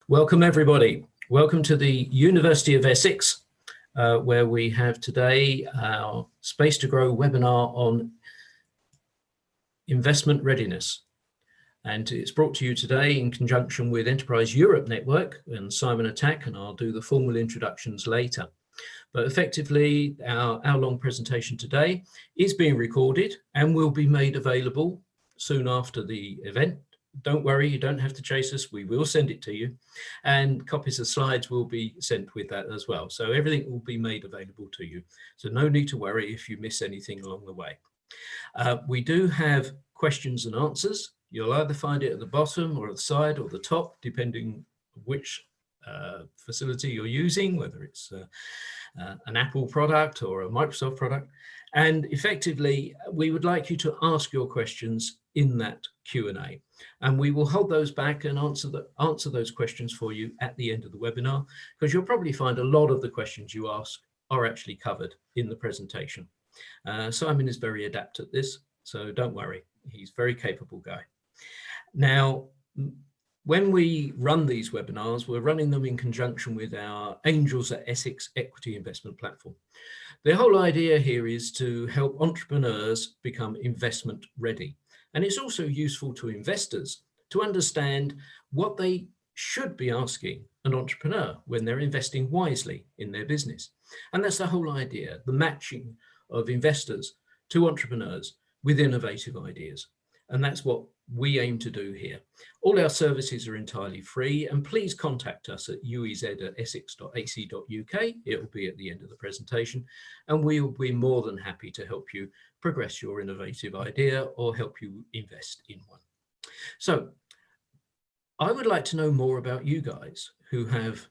Welcome everybody. Welcome to the University of Essex, where we have today our Space to Grow webinar on investment readiness. And it's brought to you today in conjunction with Enterprise Europe Network and Simon Atack, and I'll do the formal introductions later. But effectively, our hour-long presentation today is being recorded and will be made available soon after the event. Don't worry, you don't have to chase us. We will send it to you. And copies of slides will be sent with that as well. So everything will be made available to you. So no need to worry if you miss anything along the way. We do have questions and answers. You'll either find it at the bottom or at the side or the top, depending which facility you're using, whether it's an Apple product or a Microsoft product. And effectively, we would like you to ask your questions in that Q&A. And we will hold those back and answer those questions for you at the end of the webinar, because you'll probably find a lot of the questions you ask are actually covered in the presentation. Simon is very adept at this, so don't worry. He's a very capable guy. Now, when we run these webinars, we're running them in conjunction with our Angels at Essex equity investment platform. The whole idea here is to help entrepreneurs become investment ready. And it's also useful to investors to understand what they should be asking an entrepreneur when they're investing wisely in their business. And that's the whole idea, the matching of investors to entrepreneurs with innovative ideas. And that's what we aim to do here. All our services are entirely free, and please contact us at uez@essex.ac.uk. It will be at the end of the presentation, and we will be more than happy to help you progress your innovative idea or help you invest in one. So I would like to know more about you guys who have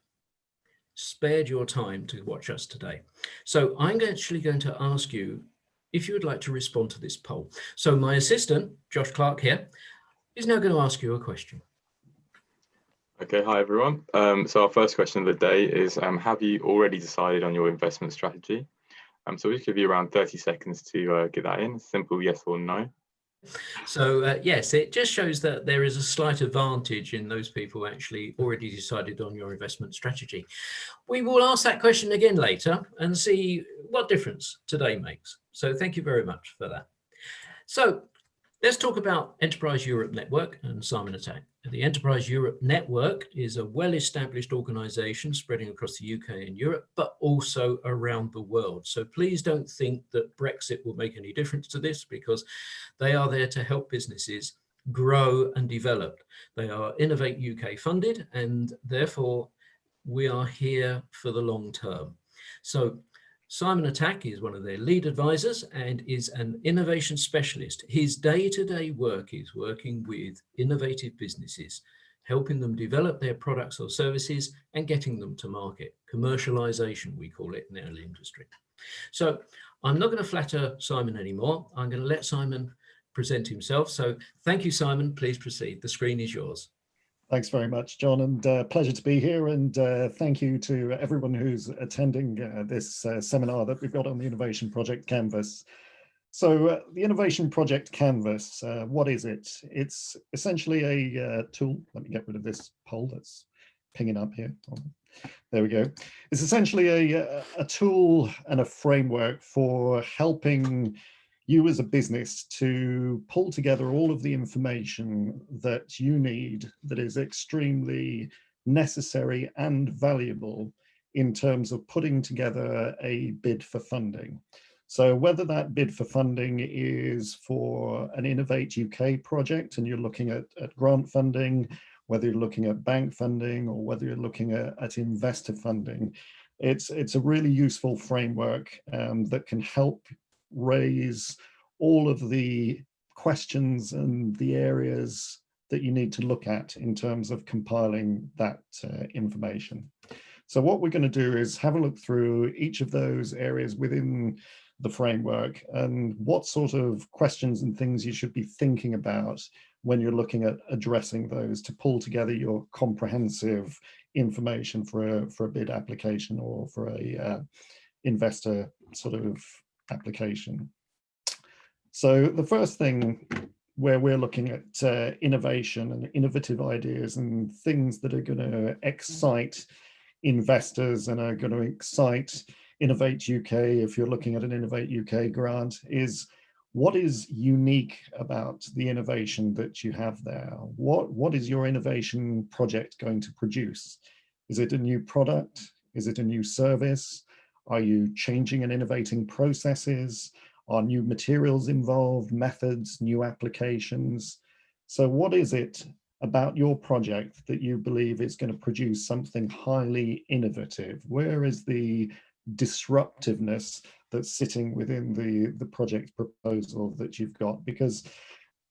spared your time to watch us today. So I'm actually going to ask you if you would like to respond to this poll. So my assistant, Josh Clark here, is now going to ask you a question. Okay, hi everyone. So our first question of the day is, have you already decided on your investment strategy? So we'll give you around 30 seconds to get that in, simple yes or no. So yes, it just shows that there is a slight advantage in those people actually already decided on your investment strategy. We will ask that question again later and see what difference today makes. So thank you very much for that. So let's talk about Enterprise Europe Network and Simon Atack. The Enterprise Europe Network is a well-established organisation spreading across the UK and Europe, but also around the world. So please don't think that Brexit will make any difference to this, because they are there to help businesses grow and develop. They are Innovate UK funded, and therefore we are here for the long term. So Simon Atack is one of their lead advisors and is an innovation specialist. His day-to-day work is working with innovative businesses, helping them develop their products or services and getting them to market. Commercialization, we call it in our industry. So I'm not going to flatter Simon anymore. I'm going to let Simon present himself. So thank you, Simon. Please proceed. The screen is yours. Thanks very much, John, and pleasure to be here. And thank you to everyone who's attending this seminar that we've got on the Innovation Project Canvas. So the Innovation Project Canvas, what is it? It's essentially a tool. Let me get rid of this poll that's pinging up here. There we go. It's essentially a tool and a framework for helping you as a business to pull together all of the information that you need that is extremely necessary and valuable in terms of putting together a bid for funding. So whether that bid for funding is for an Innovate UK project and you're looking at grant funding, whether you're looking at bank funding, or whether you're looking at investor funding, it's a really useful framework that can help raise all of the questions and the areas that you need to look at in terms of compiling that information. So what we're going to do is have a look through each of those areas within the framework and what sort of questions and things you should be thinking about when you're looking at addressing those to pull together your comprehensive information for a bid application or for a investor sort of application. So the first thing where we're looking at innovation and innovative ideas and things that are going to excite investors and are going to excite Innovate UK, if you're looking at an Innovate UK grant, is what is unique about the innovation that you have there? What is your innovation project going to produce? Is it a new product? Is it a new service? Are you changing and innovating processes? Are new materials involved, methods, new applications? So what is it about your project that you believe is going to produce something highly innovative? Where is the disruptiveness that's sitting within the project proposal that you've got? Because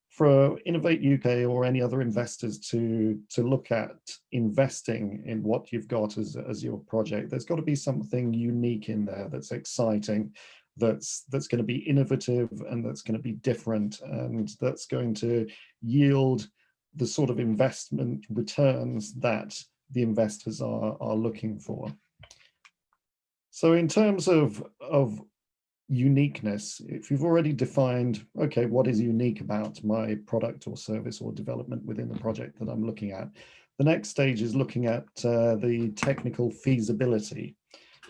for Innovate UK or any other investors to look at investing in what you've got as your project, there's got to be something unique in there that's exciting, that's going to be innovative, and that's going to be different, and that's going to yield the sort of investment returns that the investors are looking for. So in terms of uniqueness, if you've already defined, okay, what is unique about my product or service or development within the project that I'm looking at, the next stage is looking at the technical feasibility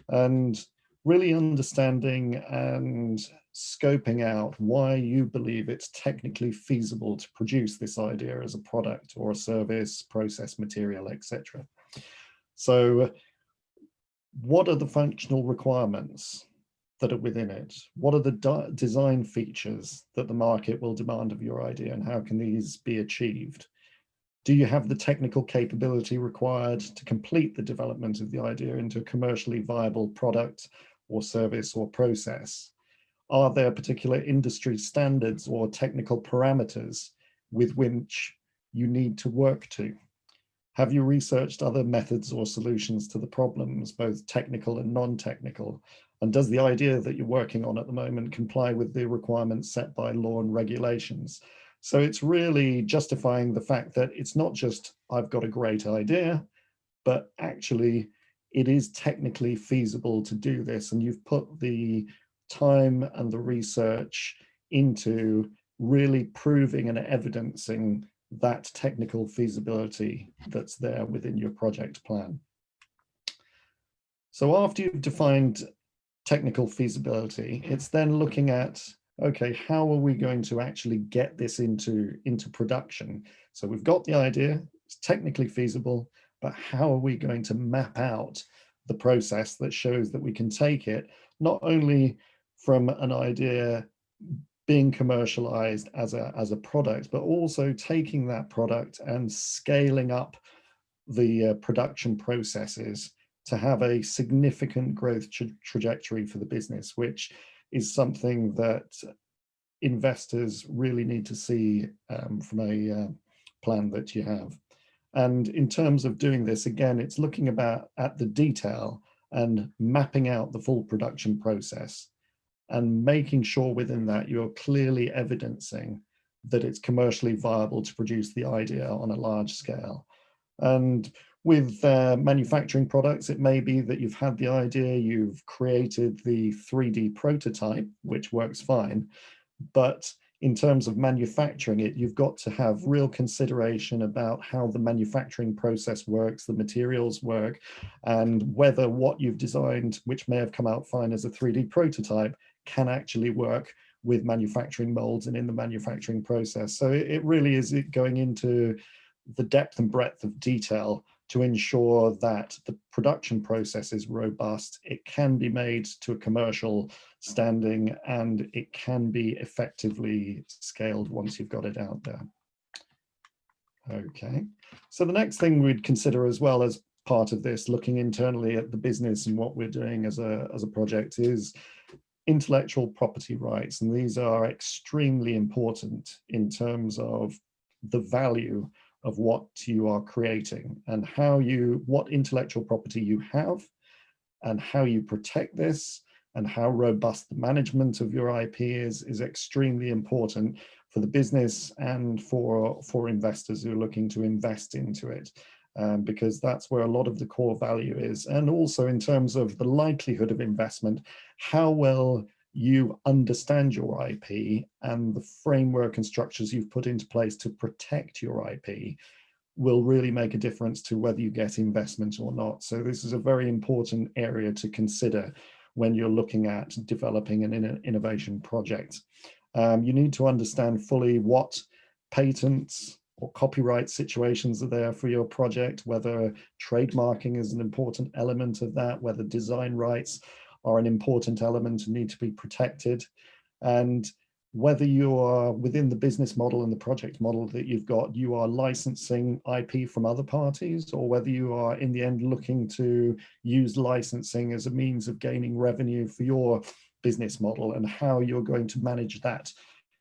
and really understanding and scoping out why you believe it's technically feasible to produce this idea as a product or a service, process, material, etc. So what are the functional requirements that are within it? What are the design features that the market will demand of your idea, and how can these be achieved? Do you have the technical capability required to complete the development of the idea into a commercially viable product or service or process? Are there particular industry standards or technical parameters with which you need to work to? Have you researched other methods or solutions to the problems, both technical and non-technical? And does the idea that you're working on at the moment comply with the requirements set by law and regulations? So it's really justifying the fact that it's not just, I've got a great idea, but actually it is technically feasible to do this. And you've put the time and the research into really proving and evidencing that technical feasibility that's there within your project plan. So after you've defined technical feasibility, it's then looking at, okay, how are we going to actually get this into production? So we've got the idea, it's technically feasible, but how are we going to map out the process that shows that we can take it not only from an idea being commercialized as a product, but also taking that product and scaling up the production processes to have a significant growth trajectory for the business, which is something that investors really need to see from a plan that you have. And in terms of doing this, again, it's looking at the detail and mapping out the full production process and making sure within that you're clearly evidencing that it's commercially viable to produce the idea on a large scale. And with manufacturing products, it may be that you've had the idea, you've created the 3D prototype, which works fine, but in terms of manufacturing it, you've got to have real consideration about how the manufacturing process works, the materials work, and whether what you've designed, which may have come out fine as a 3D prototype, can actually work with manufacturing molds and in the manufacturing process. So it really is going into the depth and breadth of detail to ensure that the production process is robust, it can be made to a commercial standing, and it can be effectively scaled once you've got it out there. Okay, so the next thing we'd consider as well as part of this, looking internally at the business and what we're doing as a project, is intellectual property rights. And these are extremely important in terms of the value of what you are creating and what intellectual property you have and how you protect this and how robust the management of your IP is extremely important for the business and for investors who are looking to invest into it, because that's where a lot of the core value is. And also in terms of the likelihood of investment, how well you understand your IP and the framework and structures you've put into place to protect your IP will really make a difference to whether you get investment or not. So this is a very important area to consider when you're looking at developing an innovation project. You need to understand fully what patents or copyright situations are there for your project, whether trademarking is an important element of that, whether design rights are an important element and need to be protected, and whether you are within the business model and the project model that you've got, you are licensing IP from other parties, or whether you are in the end looking to use licensing as a means of gaining revenue for your business model, and how you're going to manage that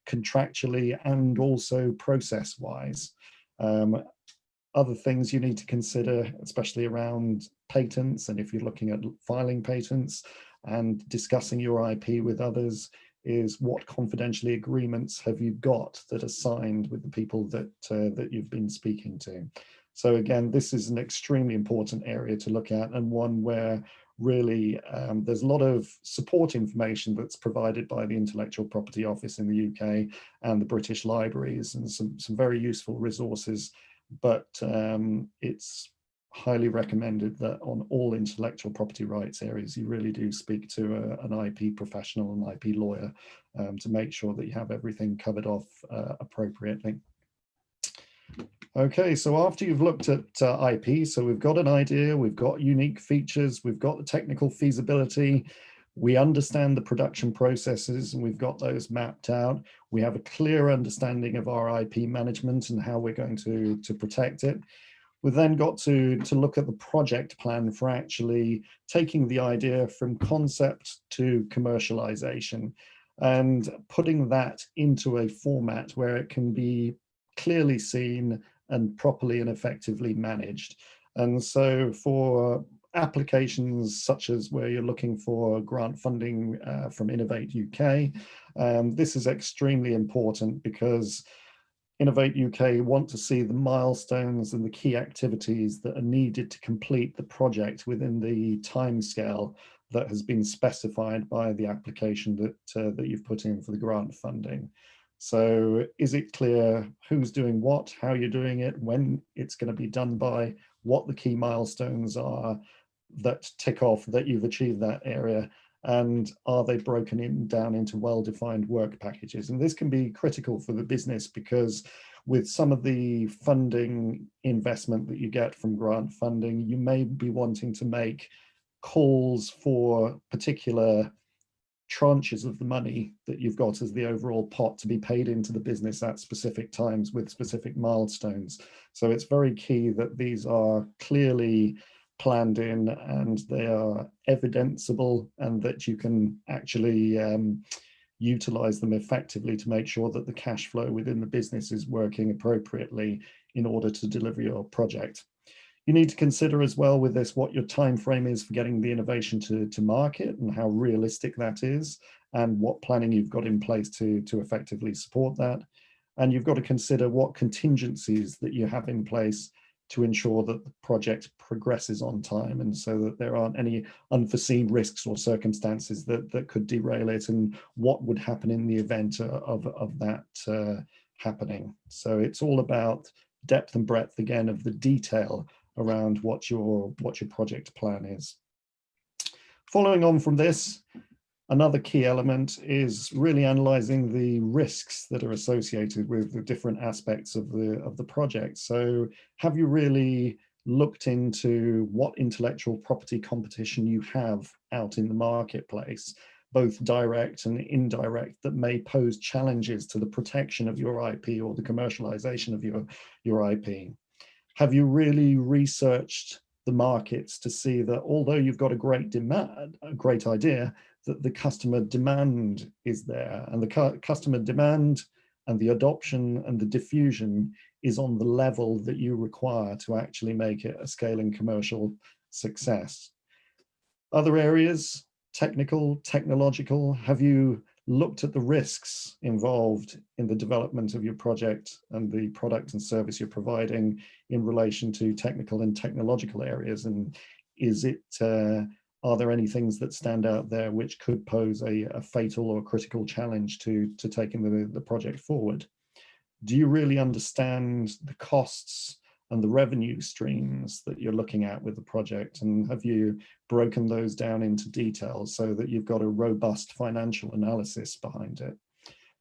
contractually and also process-wise. Other things you need to consider, especially around patents, and if you're looking at filing patents and discussing your IP with others, is what confidential agreements have you got that are signed with the people that that you've been speaking to. So again, this is an extremely important area to look at, and one where really there's a lot of support information that's provided by the Intellectual Property Office in the UK and the British Libraries, and some very useful resources, but it's highly recommended that on all intellectual property rights areas, you really do speak to an IP professional, an IP lawyer, to make sure that you have everything covered off appropriately. Okay, so after you've looked at IP, so we've got an idea, we've got unique features, we've got the technical feasibility, we understand the production processes, and we've got those mapped out. We have a clear understanding of our IP management and how we're going to protect it. We've then got to look at the project plan for actually taking the idea from concept to commercialization and putting that into a format where it can be clearly seen and properly and effectively managed. And so for applications such as where you're looking for grant funding from Innovate UK, this is extremely important, because Innovate UK want to see the milestones and the key activities that are needed to complete the project within the timescale that has been specified by the application that you've put in for the grant funding. So is it clear who's doing what, how you're doing it, when it's going to be done by, what the key milestones are that tick off that you've achieved that area, and are they broken down into well-defined work packages? And this can be critical for the business, because with some of the funding investment that you get from grant funding, you may be wanting to make calls for particular tranches of the money that you've got as the overall pot to be paid into the business at specific times with specific milestones. So it's very key that these are clearly planned in and they are evidenceable, and that you can actually utilize them effectively to make sure that the cash flow within the business is working appropriately in order to deliver your project. You need to consider as well with this what your time frame is for getting the innovation to market, and how realistic that is, and what planning you've got in place to effectively support that. And you've got to consider what contingencies that you have in place to ensure that the project progresses on time, and so that there aren't any unforeseen risks or circumstances that could derail it, and what would happen in the event of that happening. So it's all about depth and breadth again of the detail around what your project plan is. Following on from this, another key element is really analyzing the risks that are associated with the different aspects of the project. So have you really looked into what intellectual property competition you have out in the marketplace, both direct and indirect, that may pose challenges to the protection of your IP or the commercialization of your IP? Have you really researched the markets to see that although you've got a great idea, that the customer demand is there, and the customer demand and the adoption and the diffusion is on the level that you require to actually make it a scaling commercial success? Other areas, technical, technological, have you looked at the risks involved in the development of your project and the product and service you're providing in relation to technical and technological areas? And is it are there any things that stand out there which could pose a fatal or critical challenge to taking the project forward? Do you really understand the costs and the revenue streams that you're looking at with the project? And have you broken those down into detail so that you've got a robust financial analysis behind it?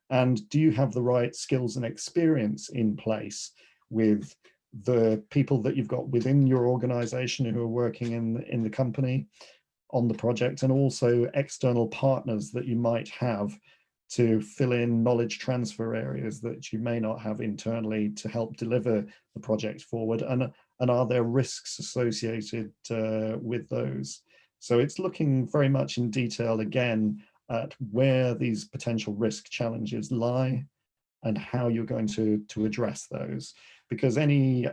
And do you have the right skills and experience in place with the people that you've got within your organization who are working in the company on the project, and also external partners that you might have to fill in knowledge transfer areas that you may not have internally to help deliver the project forward? And are there risks associated with those? So it's looking very much in detail again at where these potential risk challenges lie and how you're going to address those. Because any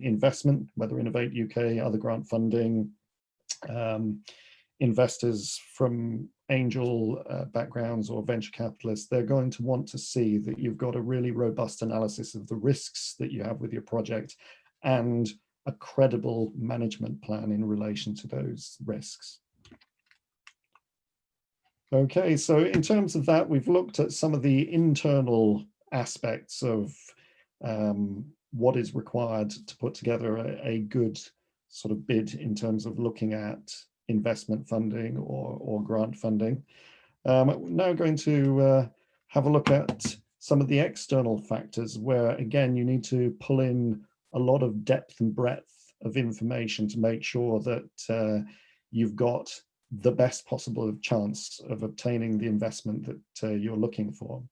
investment, whether Innovate UK, other grant funding, investors from angel backgrounds or venture capitalists, they're going to want to see that you've got a really robust analysis of the risks that you have with your project and a credible management plan in relation to those risks. Okay, so in terms of that, we've looked at some of the internal aspects of what is required to put together a good sort of bid in terms of looking at investment funding or grant funding. We're now going to have a look at some of the external factors where, again, you need to pull in a lot of depth and breadth of information to make sure that you've got the best possible chance of obtaining the investment that you're looking for.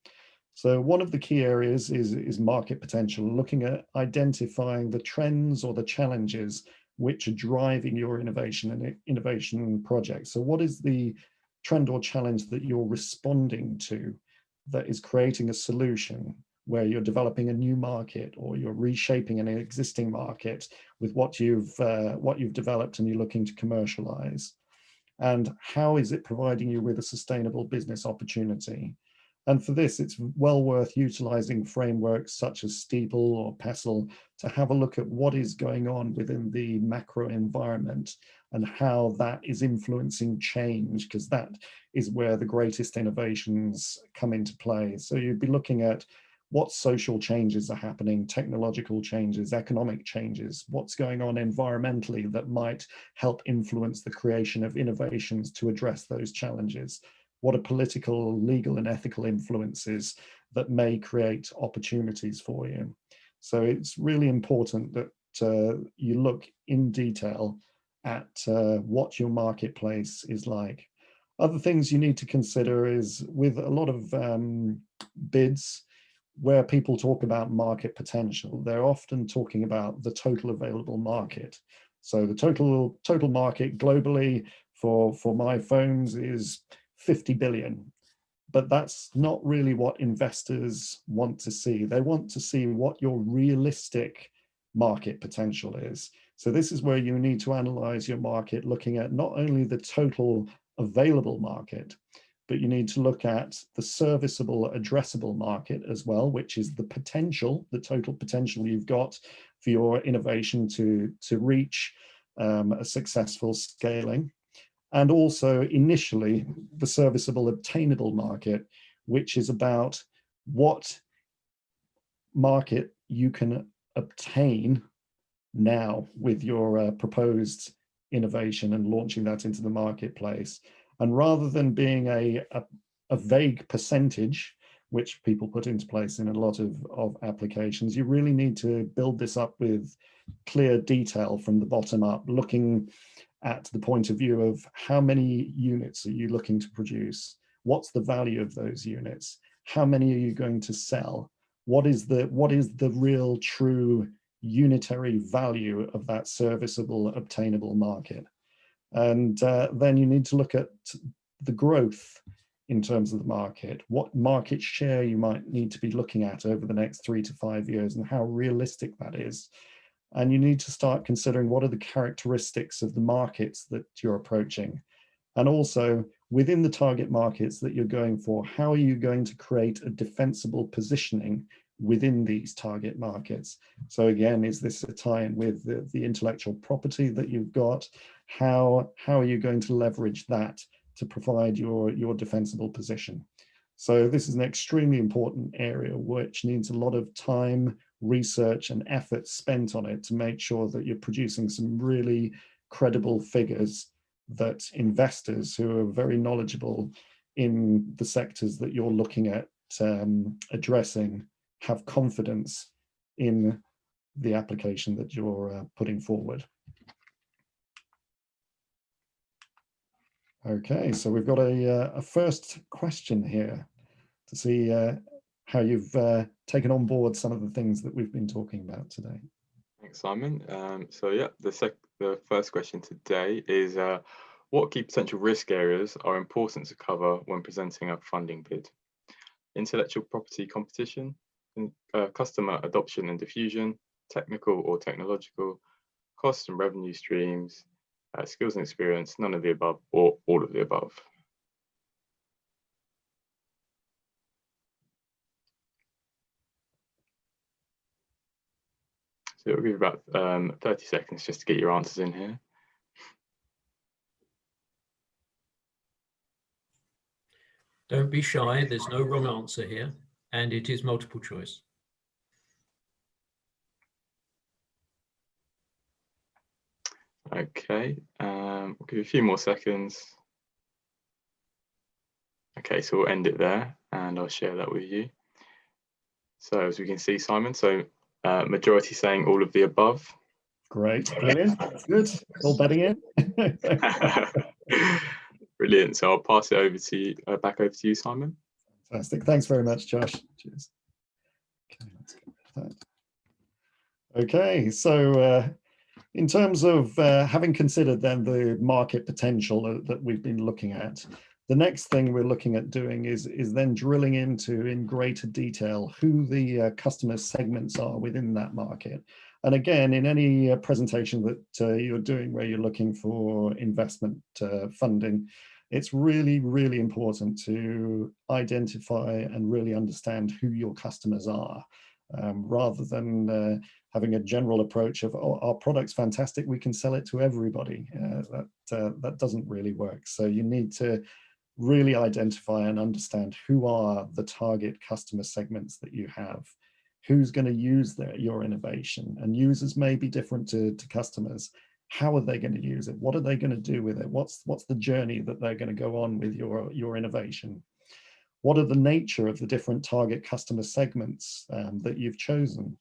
So one of the key areas is market potential, looking at identifying the trends or the challenges which are driving your innovation and innovation projects. So what is the trend or challenge that you're responding to that is creating a solution where you're developing a new market or you're reshaping an existing market with what you've developed and you're looking to commercialize? And how is it providing you with a sustainable business opportunity? And for this, it's well worth utilizing frameworks such as Steeple or PESTLE to have a look at what is going on within the macro environment and how that is influencing change, because that is where the greatest innovations come into play. So you'd be looking at what social changes are happening, technological changes, economic changes, what's going on environmentally that might help influence the creation of innovations to address those challenges. What are political, legal, and ethical influences that may create opportunities for you? So it's really important that you look in detail at what your marketplace is like. Other things you need to consider is with a lot of bids, where people talk about market potential, they're often talking about the total available market. So the total market globally for my phones is 50 billion, but that's not really what investors want to see. They want to see what your realistic market potential is. So this is where you need to analyze your market, looking at not only the total available market, but you need to look at the serviceable addressable market as well, which is the potential, the total potential you've got for your innovation to reach a successful scaling. And also initially the serviceable obtainable market, which is about what market you can obtain now with your proposed innovation and launching that into the marketplace. And rather than being a vague percentage, which people put into place in a lot of applications, you really need to build this up with clear detail from the bottom up, looking at the point of view of how many units are you looking to produce? What's the value of those units? How many are you going to sell? What is the real true unitary value of that serviceable obtainable market? And then you need to look at the growth in terms of the market, what market share you might need to be looking at over the next 3 to 5 years and how realistic that is. And you need to start considering what are the characteristics of the markets that you're approaching. And also within the target markets that you're going for, how are you going to create a defensible positioning within these target markets? So again, is this a tie-in with the intellectual property that you've got? how are you going to leverage that to provide your defensible position? So this is an extremely important area which needs a lot of time, research and effort spent on it to make sure that you're producing some really credible figures that investors who are very knowledgeable in the sectors that you're looking at addressing have confidence in the application that you're putting forward. Okay, so we've got a first question here to see how you've taken on board some of the things that we've been talking about today. Thanks, Simon. So yeah, the first question today is what key potential risk areas are important to cover when presenting a funding bid? Intellectual property competition, customer adoption and diffusion, technical or technological, cost and revenue streams, skills and experience, none of the above, or all of the above. So it'll give you about 30 seconds just to get your answers in here. Don't be shy, there's no wrong answer here, and it is multiple choice. Okay, we'll give you a few more seconds. Okay, so we'll end it there and I'll share that with you. So as we can see, Simon, so majority saying all of the above. Great, brilliant, that's good. All betting in. Brilliant. So I'll pass it over to you, back over to you, Simon. Fantastic. Thanks very much, Josh. Cheers. Okay, let's get rid of that. Okay, so in terms of having considered then the market potential that we've been looking at, the next thing we're looking at doing is then drilling into in greater detail who the customer segments are within that market. And again, in any presentation that you're doing where you're looking for investment funding, it's really, really important to identify and really understand who your customers are, rather than having a general approach of, oh, our product's fantastic, we can sell it to everybody. That doesn't really work. So you need to really identify and understand who are the target customer segments that you have, who's going to use your innovation. And users may be different to customers. How are they going to use it? What are they going to do with it? What's the journey that they're going to go on with your innovation? What are the nature of the different target customer segments that you've chosen?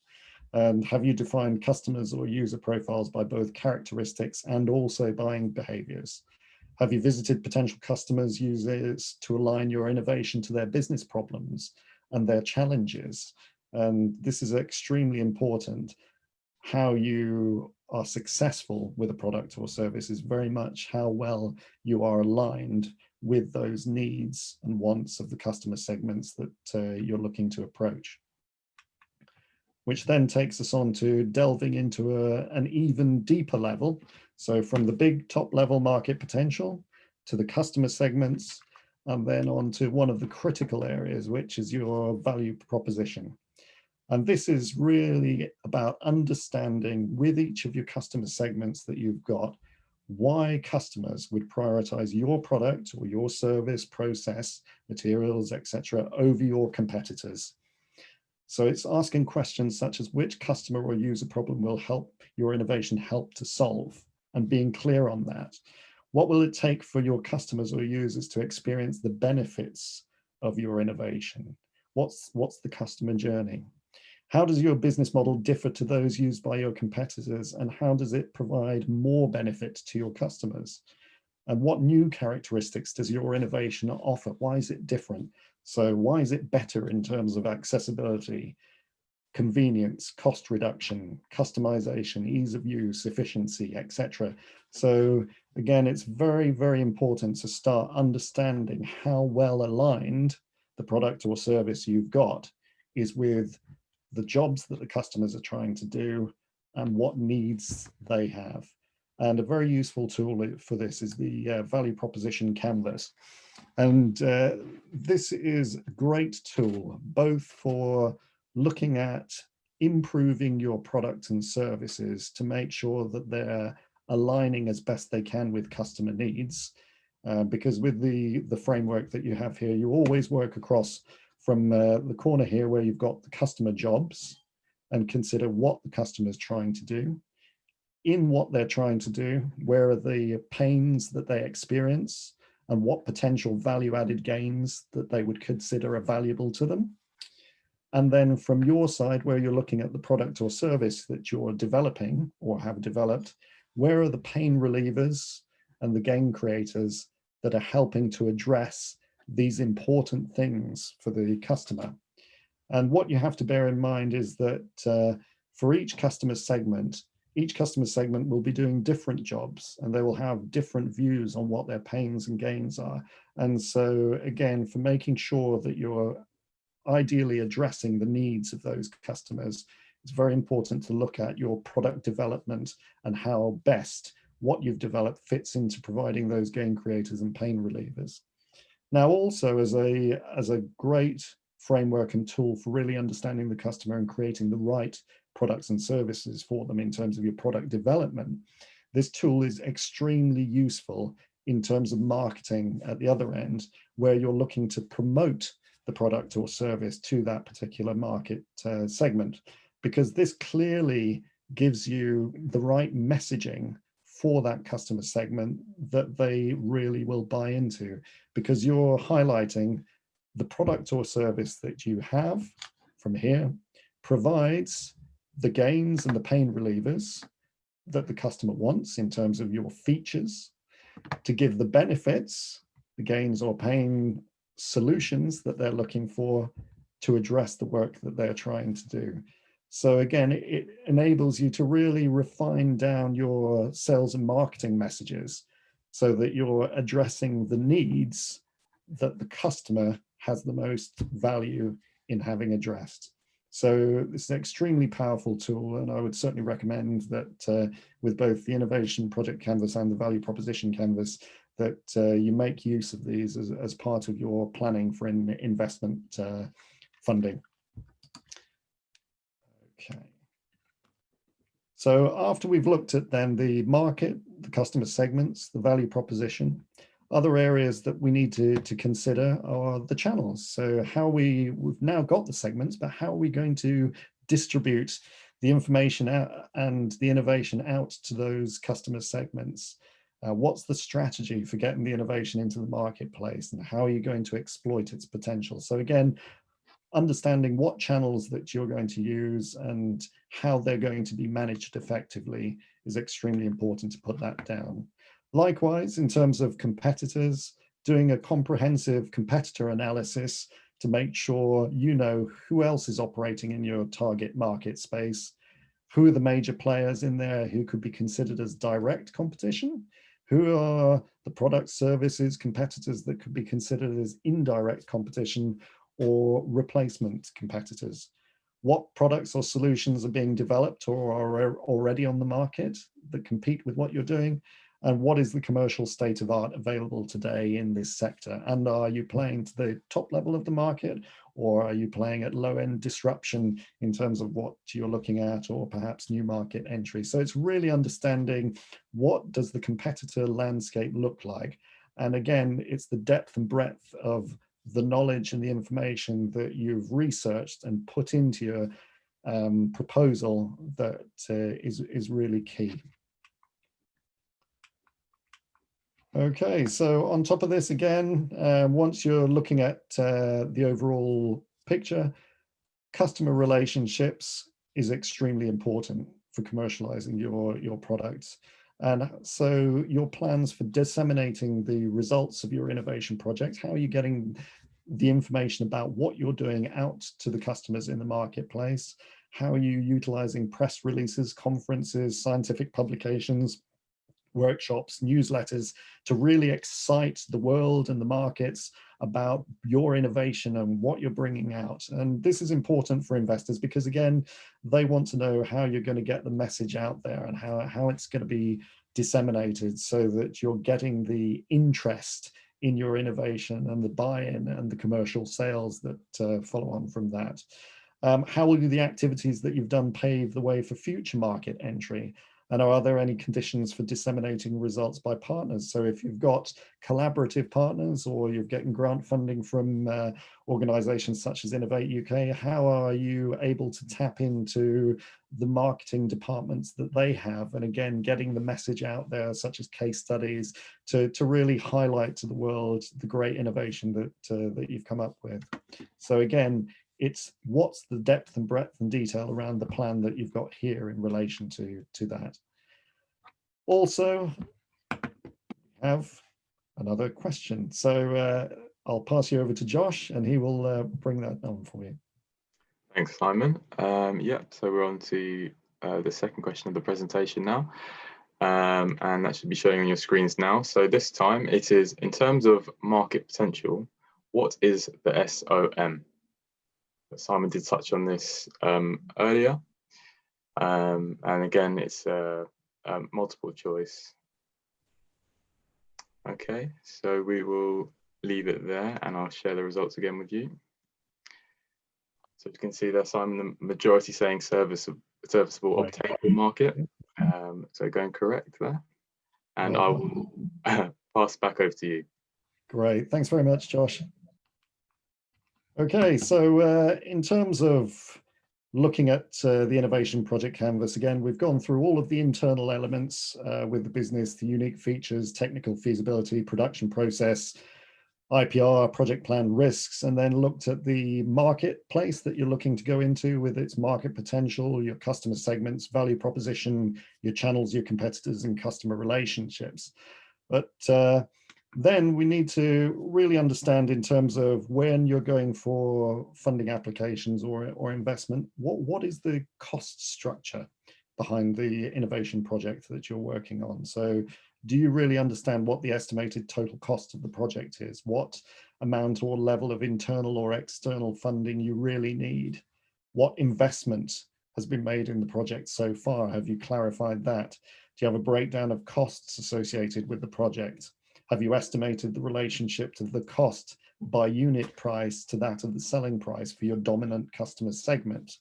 And have you defined customers or user profiles by both characteristics and also buying behaviors? Have you visited potential customers, users to align your innovation to their business problems and their challenges? And this is extremely important. How you are successful with a product or service is very much how well you are aligned with those needs and wants of the customer segments that you're looking to approach. Which then takes us on to delving into an even deeper level. So from the big top level market potential to the customer segments, and then on to one of the critical areas, which is your value proposition. And this is really about understanding with each of your customer segments that you've got, why customers would prioritize your product or your service, process, materials, etc., over your competitors. So it's asking questions such as which customer or user problem will help your innovation help to solve, and being clear on that. What will it take for your customers or users to experience the benefits of your innovation? What's the customer journey? How does your business model differ to those used by your competitors, and how does it provide more benefit to your customers? And what new characteristics does your innovation offer? Why is it different? So why is it better in terms of accessibility, convenience, cost reduction, customization, ease of use, efficiency, etc.? So again, it's very, very important to start understanding how well aligned the product or service you've got is with the jobs that the customers are trying to do and what needs they have. And a very useful tool for this is the value proposition canvas. And this is a great tool, both for looking at improving your products and services to make sure that they're aligning as best they can with customer needs. Because with the framework that you have here, you always work across from the corner here where you've got the customer jobs and consider what the customer is trying to do, in what they're trying to do, where are the pains that they experience, and what potential value added gains that they would consider are valuable to them. And then from your side, where you're looking at the product or service that you're developing or have developed, where are the pain relievers and the gain creators that are helping to address these important things for the customer? And what you have to bear in mind is that for each customer segment will be doing different jobs, and they will have different views on what their pains and gains are. And so again, for making sure that you're ideally addressing the needs of those customers, it's very important to look at your product development and how best what you've developed fits into providing those gain creators and pain relievers. Now, also as a great framework and tool for really understanding the customer and creating the right products and services for them in terms of your product development, this tool is extremely useful in terms of marketing at the other end, where you're looking to promote the product or service to that particular market segment, because this clearly gives you the right messaging for that customer segment that they really will buy into, because you're highlighting the product or service that you have from here provides the gains and the pain relievers that the customer wants in terms of your features, to give the benefits, the gains or pain solutions that they're looking for to address the work that they're trying to do. So again, it enables you to really refine down your sales and marketing messages so that you're addressing the needs that the customer has the most value in having addressed. So this is an extremely powerful tool, and I would certainly recommend that with both the innovation project canvas and the value proposition canvas, that you make use of these as part of your planning for investment funding. Okay. So after we've looked at then the market, the customer segments, the value proposition, other areas that we need to consider are the channels. So we've now got the segments, but how are we going to distribute the information out and the innovation out to those customer segments? What's the strategy for getting the innovation into the marketplace, and how are you going to exploit its potential? So again, understanding what channels that you're going to use and how they're going to be managed effectively is extremely important to put that down. Likewise, in terms of competitors, doing a comprehensive competitor analysis to make sure you know who else is operating in your target market space, who are the major players in there who could be considered as direct competition, who are the product services competitors that could be considered as indirect competition or replacement competitors. What products or solutions are being developed or are already on the market that compete with what you're doing? And what is the commercial state of art available today in this sector? And are you playing to the top level of the market, or are you playing at low-end disruption in terms of what you're looking at, or perhaps new market entry? So it's really understanding what does the competitor landscape look like. And again, it's the depth and breadth of the knowledge and the information that you've researched and put into your proposal that is really key. Okay, so on top of this, again, once you're looking at the overall picture, customer relationships is extremely important for commercializing your products. And so your plans for disseminating the results of your innovation project, how are you getting the information about what you're doing out to the customers in the marketplace? How are you utilizing press releases, conferences, scientific publications, workshops, newsletters to really excite the world and the markets about your innovation and what you're bringing out? And this is important for investors because, again, they want to know how you're going to get the message out there and how it's going to be disseminated so that you're getting the interest in your innovation and the buy-in and the commercial sales that follow on from that. How will the activities that you've done pave the way for future market entry? And are there any conditions for disseminating results by partners? So if you've got collaborative partners or you're getting grant funding from organizations such as Innovate UK, how are you able to tap into the marketing departments that they have? And again, getting the message out there, such as case studies, to really highlight to the world the great innovation that you've come up with. So again, it's what's the depth and breadth and detail around the plan that you've got here in relation to that. Also, we have another question. So I'll pass you over to Josh and he will bring that on for you. Thanks, Simon. Yeah, so we're on to the second question of the presentation now. And that should be showing on your screens now. So this time it is, in terms of market potential, what is the SOM? Simon did touch on this earlier. And again, it's multiple choice. Okay, so we will leave it there and I'll share the results again with you. So you can see there, Simon, the majority saying serviceable obtainable market. So going correct there. And I will pass back over to you. Great, thanks very much, Josh. Okay, so in terms of looking at the innovation project canvas, again, we've gone through all of the internal elements with the business, the unique features, technical feasibility, production process, IPR, project plan, risks, and then looked at the marketplace that you're looking to go into with its market potential, your customer segments, value proposition, your channels, your competitors, and customer relationships. But then we need to really understand, in terms of when you're going for funding applications or investment, what is the cost structure behind the innovation project that you're working on? So do you really understand what the estimated total cost of the project is? What amount or level of internal or external funding you really need? What investment has been made in the project so far? Have you clarified that? Do you have a breakdown of costs associated with the project? Have you estimated the relationship to the cost by unit price to that of the selling price for your dominant customer segment?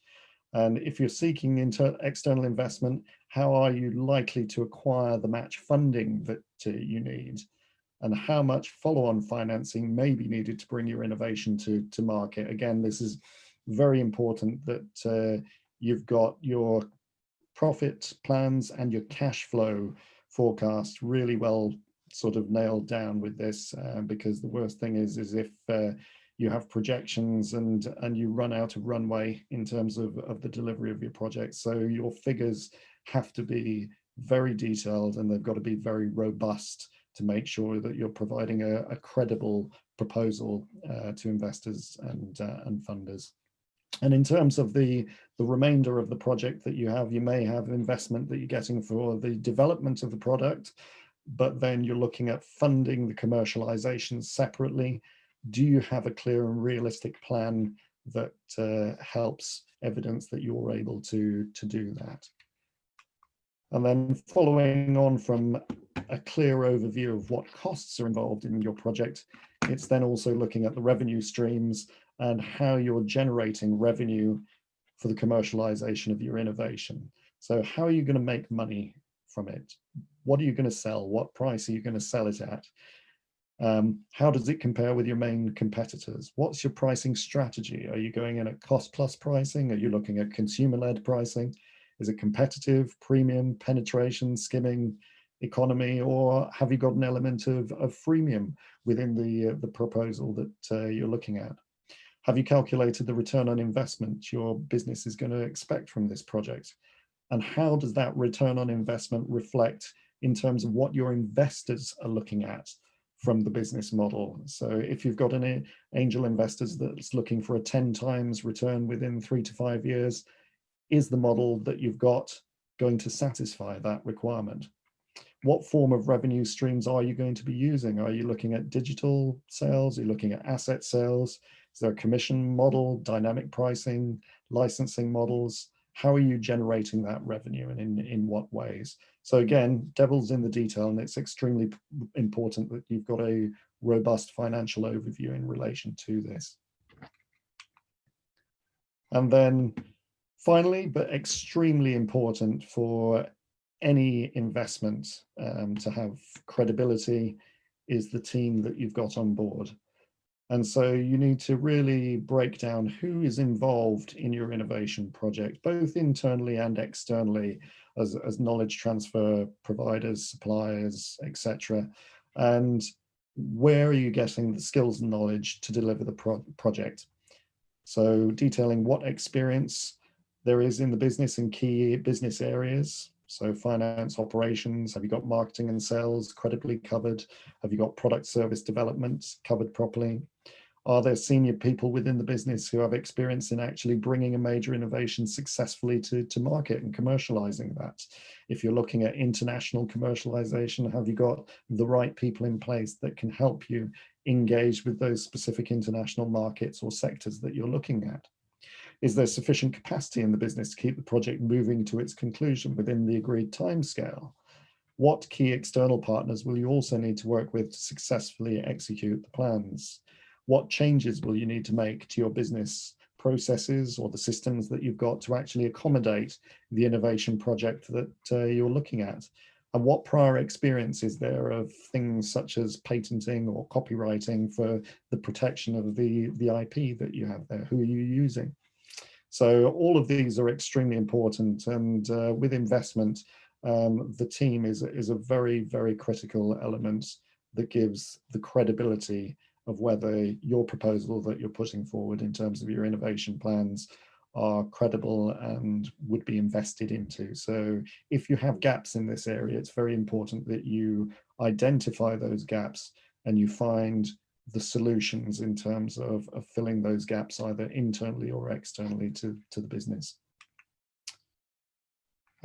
And if you're seeking external investment, how are you likely to acquire the match funding that you need? And how much follow-on financing may be needed to bring your innovation to market? Again, this is very important that you've got your profit plans and your cash flow forecast really well sort of nailed down with this, because the worst thing is if you have projections and you run out of runway in terms of the delivery of your project. So your figures have to be very detailed and they've got to be very robust to make sure that you're providing a credible proposal to investors and funders. And in terms of the remainder of the project that you have, you may have investment that you're getting for the development of the product, but then you're looking at funding the commercialization separately. Do you have a clear and realistic plan that helps evidence that you're able to do that? And then following on from a clear overview of what costs are involved in your project, it's then also looking at the revenue streams and how you're generating revenue for the commercialization of your innovation. So how are you going to make money from it? What are you going to sell? What price are you going to sell it at? How does it compare with your main competitors? What's your pricing strategy? Are you going in at cost plus pricing? Are you looking at consumer-led pricing? Is it competitive, premium, penetration, skimming, economy, or have you got an element of freemium within the proposal that you're looking at? Have you calculated the return on investment your business is going to expect from this project? And how does that return on investment reflect in terms of what your investors are looking at from the business model? So if you've got an angel investors that's looking for a 10 times return within 3 to 5 years, is the model that you've got going to satisfy that requirement? What form of revenue streams are you going to be using? Are you looking at digital sales? Are you looking at asset sales? Is there a commission model, dynamic pricing, licensing models? How are you generating that revenue and in what ways? So again, devil's in the detail, and it's extremely important that you've got a robust financial overview in relation to this. And then finally, but extremely important for any investment to have credibility is the team that you've got on board. And so you need to really break down who is involved in your innovation project, both internally and externally, as knowledge transfer providers, suppliers, etc. And where are you getting the skills and knowledge to deliver the project? So detailing what experience there is in the business in key business areas. So finance, operations, have you got marketing and sales credibly covered? Have you got product service development covered properly? Are there senior people within the business who have experience in actually bringing a major innovation successfully to market and commercializing that? If you're looking at international commercialization, have you got the right people in place that can help you engage with those specific international markets or sectors that you're looking at? Is there sufficient capacity in the business to keep the project moving to its conclusion within the agreed timescale? What key external partners will you also need to work with to successfully execute the plans? What changes will you need to make to your business processes or the systems that you've got to actually accommodate the innovation project that you're looking at? And what prior experience is there of things such as patenting or copywriting for the protection of the IP that you have there? Who are you using? So all of these are extremely important, and with investment, the team is a very, very critical element that gives the credibility of whether your proposal that you're putting forward in terms of your innovation plans are credible and would be invested into. So if you have gaps in this area, it's very important that you identify those gaps and you find the solutions in terms of filling those gaps either internally or externally to the business.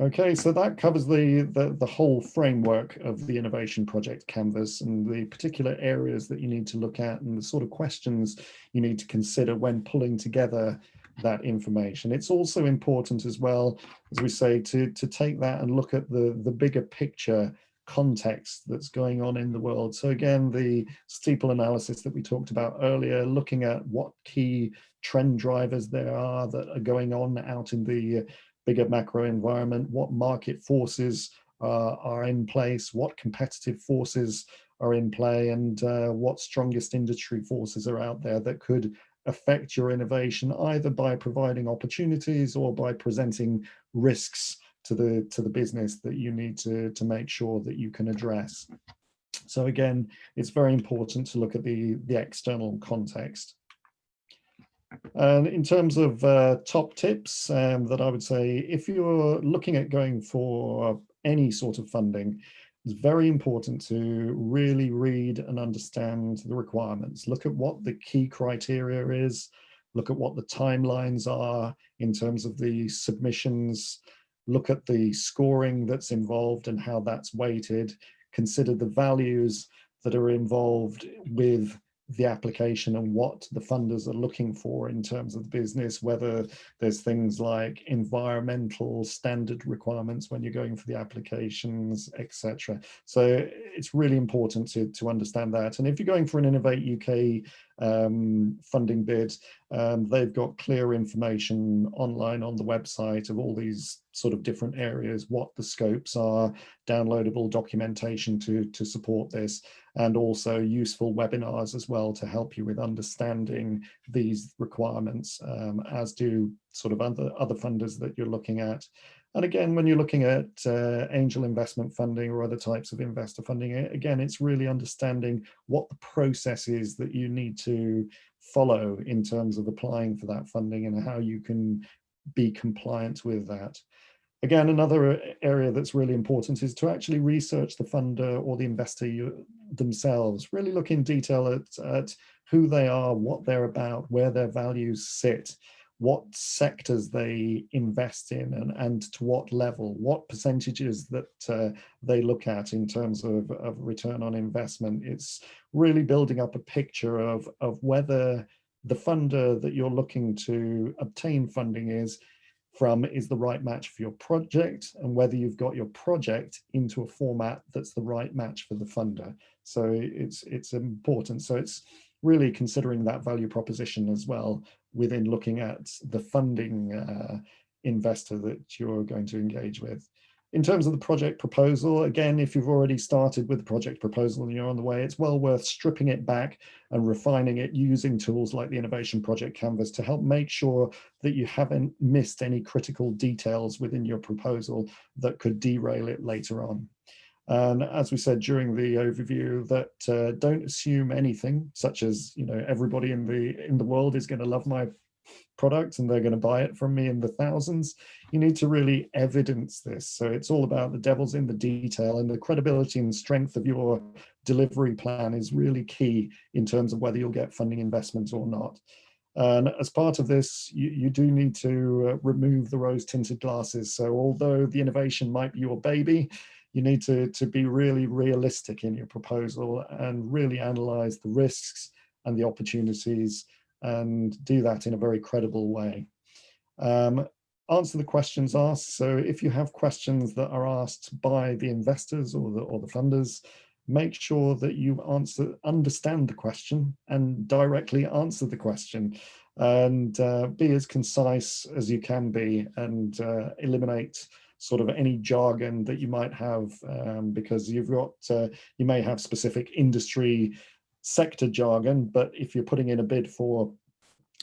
Okay, so that covers the whole framework of the innovation project canvas and the particular areas that you need to look at and the sort of questions you need to consider when pulling together that information. It's also important as well, as we say, to take that and look at the bigger picture context that's going on in the world. So again, the steeple analysis that we talked about earlier, looking at what key trend drivers there are that are going on out in the bigger macro environment, what market forces are in place, what competitive forces are in play, and what strongest industry forces are out there that could affect your innovation, either by providing opportunities or by presenting risks to the business that you need to make sure that you can address. So again, it's very important to look at the external context. And in terms of top tips that I would say, if you're looking at going for any sort of funding, it's very important to really read and understand the requirements. Look at what the key criteria is, look at what the timelines are in terms of the submissions, look at the scoring that's involved and how that's weighted, consider the values that are involved with the application and what the funders are looking for in terms of the business, whether there's things like environmental standard requirements when you're going for the applications, etc. So it's really important to understand that. And if you're going for an Innovate UK funding bid, they've got clear information online on the website of all these sort of different areas, what the scopes are, downloadable documentation to support this, and also useful webinars as well to help you with understanding these requirements, as do sort of other funders that you're looking at. And again, when you're looking at angel investment funding or other types of investor funding, again, it's really understanding what the process is that you need to follow in terms of applying for that funding and how you can be compliant with that. Again, another area that's really important is to actually research the funder or the investor themselves. Really look in detail at who they are, what they're about, where their values sit, what sectors they invest in, and to what level, what percentages that they look at in terms of return on investment. It's really building up a picture of whether the funder that you're looking to obtain funding is the right match for your project, and whether you've got your project into a format that's the right match for the funder. So it's important. So it's really considering that value proposition as well within looking at the funding investor that you're going to engage with. In terms of the project proposal, again, if you've already started with the project proposal and you're on the way, it's well worth stripping it back and refining it using tools like the Innovation Project Canvas to help make sure that you haven't missed any critical details within your proposal that could derail it later on. And as we said during the overview, that don't assume anything, such as, you know, everybody in the world is going to love my product and they're going to buy it from me in the thousands. You need to really evidence this. So it's all about the devil's in the detail, and the credibility and strength of your delivery plan is really key in terms of whether you'll get funding investments or not. And as part of this, you do need to remove the rose-tinted glasses. So although the innovation might be your baby, you need to be really realistic in your proposal and really analyze the risks and the opportunities, and do that in a very credible way. Answer the questions asked. So if you have questions that are asked by the investors or the funders, make sure that you understand the question and directly answer the question, and be as concise as you can be, and eliminate sort of any jargon that you might have, because you've got, you may have specific industry sector jargon, but if you're putting in a bid for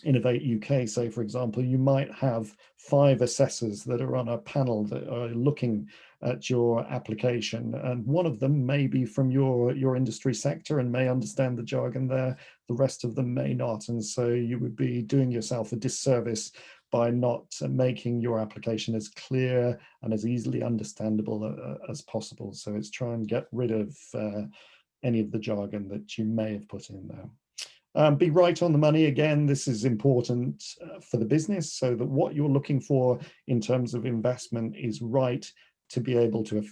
Innovate UK, say, for example, you might have 5 assessors that are on a panel that are looking at your application, and one of them may be from your industry sector and may understand the jargon there, the rest of them may not, and so you would be doing yourself a disservice by not making your application as clear and as easily understandable as possible. So it's try and get rid of any of the jargon that you may have put in there. Be right on the money. Again, this is important for the business, so that what you're looking for in terms of investment is right to be able to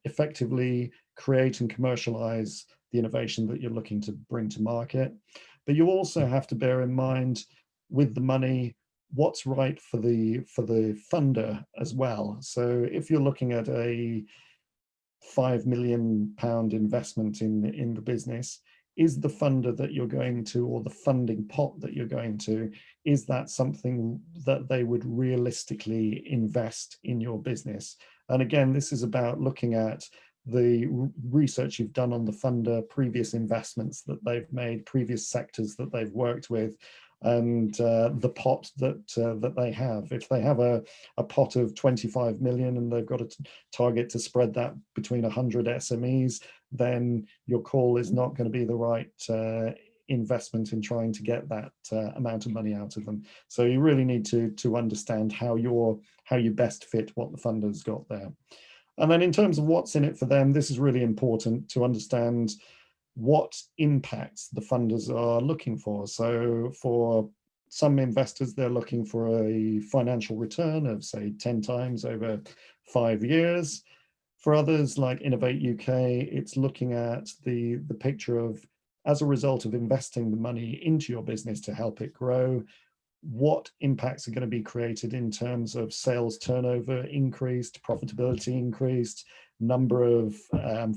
effectively create and commercialize the innovation that you're looking to bring to market. But you also have to bear in mind with the money what's right for the funder as well. So if you're looking at a £5 million investment in the business, is the funder that you're going to, or the funding pot that you're going to, is that something that they would realistically invest in your business? And again, this is about looking at the research you've done on the funder, previous investments that they've made, previous sectors that they've worked with, and the pot that they have. If they have a pot of 25 million and they've got a target to spread that between 100 SMEs, then your call is not going to be the right investment in trying to get that amount of money out of them. So you really need to understand how you best fit what the funder's got there. And then in terms of what's in it for them, this is really important to understand what impacts the funders are looking for. So for some investors, they're looking for a financial return of, say, 10 times over 5 years. For others, like Innovate UK, it's looking at the picture of, as a result of investing the money into your business to help it grow, what impacts are going to be created in terms of sales turnover increased, profitability increased, number of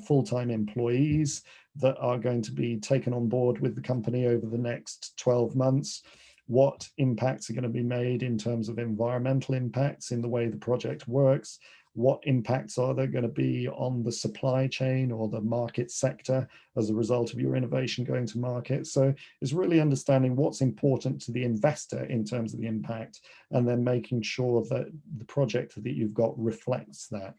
full-time employees that are going to be taken on board with the company over the next 12 months, what impacts are going to be made in terms of environmental impacts in the way the project works, what impacts are there going to be on the supply chain or the market sector as a result of your innovation going to market. So it's really understanding what's important to the investor in terms of the impact, and then making sure that the project that you've got reflects that.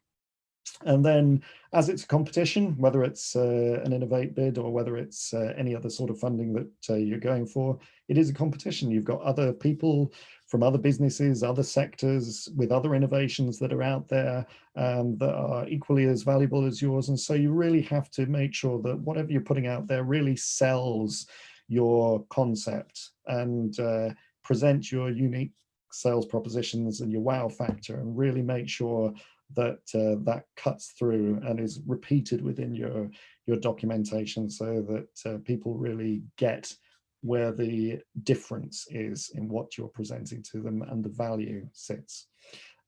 And then, as it's a competition, whether it's an Innovate bid or whether it's any other sort of funding that you're going for, it is a competition. You've got other people from other businesses, other sectors with other innovations that are out there that are equally as valuable as yours. And so you really have to make sure that whatever you're putting out there really sells your concept and present your unique sales propositions and your wow factor, and really make sure that that cuts through and is repeated within your documentation, so that people really get where the difference is in what you're presenting to them and the value sits.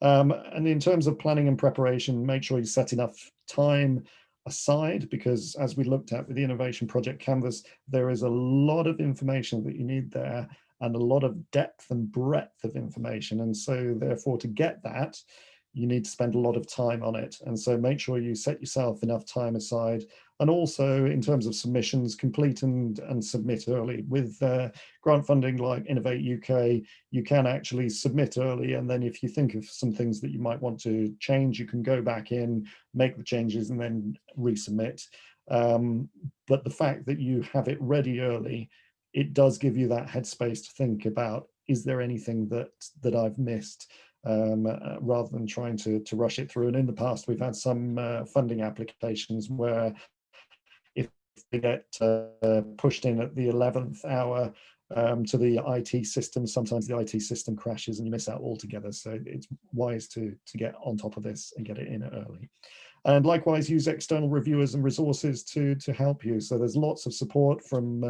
And in terms of planning and preparation, make sure you set enough time aside, because as we looked at with the Innovation Project Canvas, there is a lot of information that you need there and a lot of depth and breadth of information. And so therefore, to get that, you need to spend a lot of time on it. And so make sure you set yourself enough time aside. And also in terms of submissions, complete and submit early. With grant funding like Innovate UK, you can actually submit early. And then if you think of some things that you might want to change, you can go back in, make the changes and then resubmit. But the fact that you have it ready early, it does give you that headspace to think about, is there anything that I've missed? Rather than trying to rush it through. And in the past, we've had some funding applications where if they get pushed in at the 11th hour to the IT system, sometimes the IT system crashes and you miss out altogether. So it's wise to get on top of this and get it in early. And likewise, use external reviewers and resources to help you. So there's lots of support from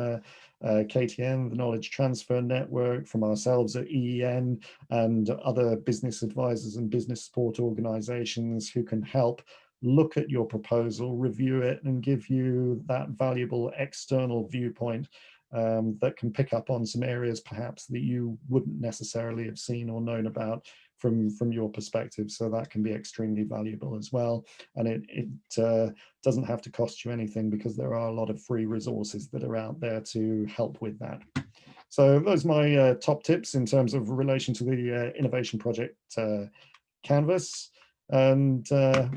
KTN, the Knowledge Transfer Network, from ourselves at EEN, and other business advisors and business support organizations who can help look at your proposal, review it, and give you that valuable external viewpoint that can pick up on some areas perhaps that you wouldn't necessarily have seen or known about from your perspective. So that can be extremely valuable as well. And it doesn't have to cost you anything, because there are a lot of free resources that are out there to help with that. So those are my top tips in terms of relation to the innovation project canvas. And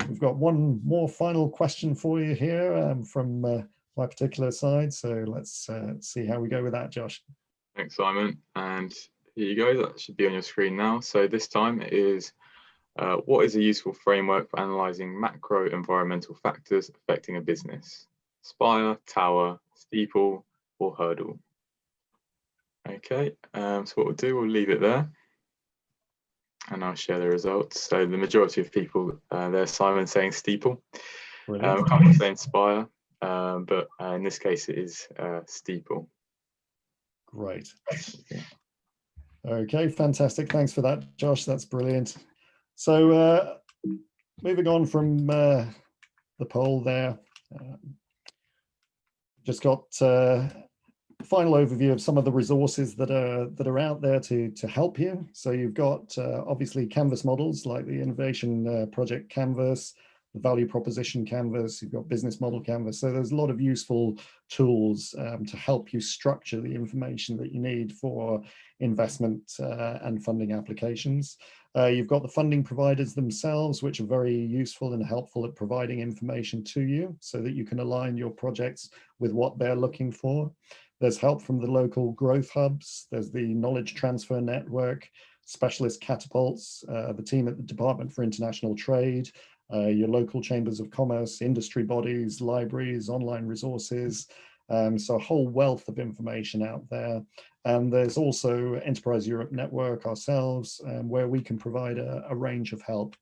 we've got one more final question for you here from my particular side. So let's see how we go with that, Josh. Thanks, Simon. And here you go, that should be on your screen now. So this time it is, what is a useful framework for analysing macro environmental factors affecting a business? Spire, tower, steeple, or hurdle? Okay, so what we'll do, we'll leave it there. And I'll share the results. So the majority of people, there's Simon saying steeple. A couple saying spire, but in this case it is steeple. Great. Okay, fantastic. Thanks for that, Josh. That's brilliant. So moving on from the poll there, just got a final overview of some of the resources that are out there to help you. So you've got obviously canvas models like the innovation project canvas, the value proposition canvas, you've got business model canvas. So there's a lot of useful tools to help you structure the information that you need for investment and funding applications. You've got the funding providers themselves, which are very useful and helpful at providing information to you so that you can align your projects with what they're looking for. There's help from the local growth hubs. There's the Knowledge Transfer Network, specialist catapults, the team at the Department for International Trade, your local chambers of commerce, industry bodies, libraries, online resources. So a whole wealth of information out there. And there's also Enterprise Europe Network ourselves, where we can provide a range of help.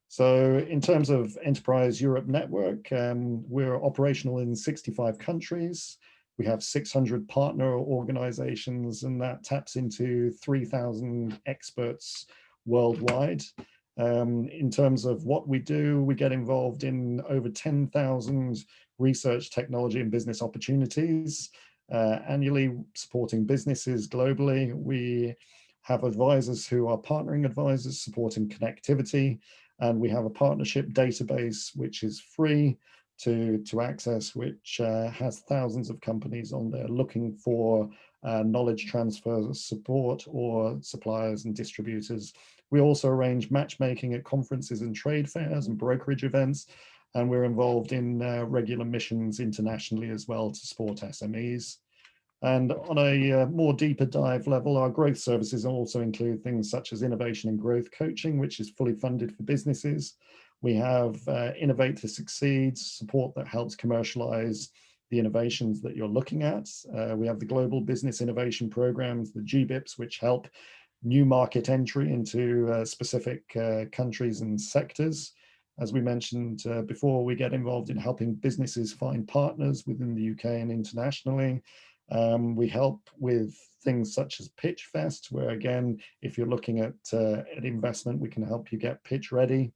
So in terms of Enterprise Europe Network, we're operational in 65 countries. We have 600 partner organizations, and that taps into 3,000 experts worldwide. In terms of what we do, we get involved in over 10,000 research, technology, and business opportunities annually, supporting businesses globally. We have advisors who are partnering advisors supporting connectivity, and we have a partnership database which is free to access, which has thousands of companies on there looking for knowledge transfer support or suppliers and distributors. We also arrange matchmaking at conferences and trade fairs and brokerage events, and we're involved in regular missions internationally as well to support SMEs. And on a more deeper dive level, our growth services also include things such as innovation and growth coaching, which is fully funded for businesses. We have Innovate to Succeed, support that helps commercialize the innovations that you're looking at. We have the Global Business Innovation Programs, the GBIPs, which help new market entry into specific countries and sectors. As we mentioned before, we get involved in helping businesses find partners within the UK and internationally. We help with things such as Pitch Fest, where again, if you're looking at investment, we can help you get pitch ready.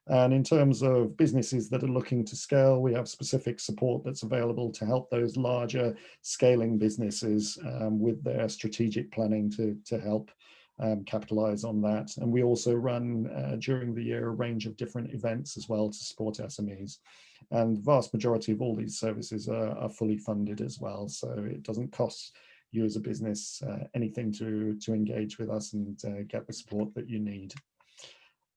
And in terms of businesses that are looking to scale, we have specific support that's available to help those larger scaling businesses with their strategic planning to help capitalize on that. And we also run during the year a range of different events as well to support SMEs. And the vast majority of all these services are fully funded as well. So it doesn't cost you as a business anything to engage with us and get the support that you need.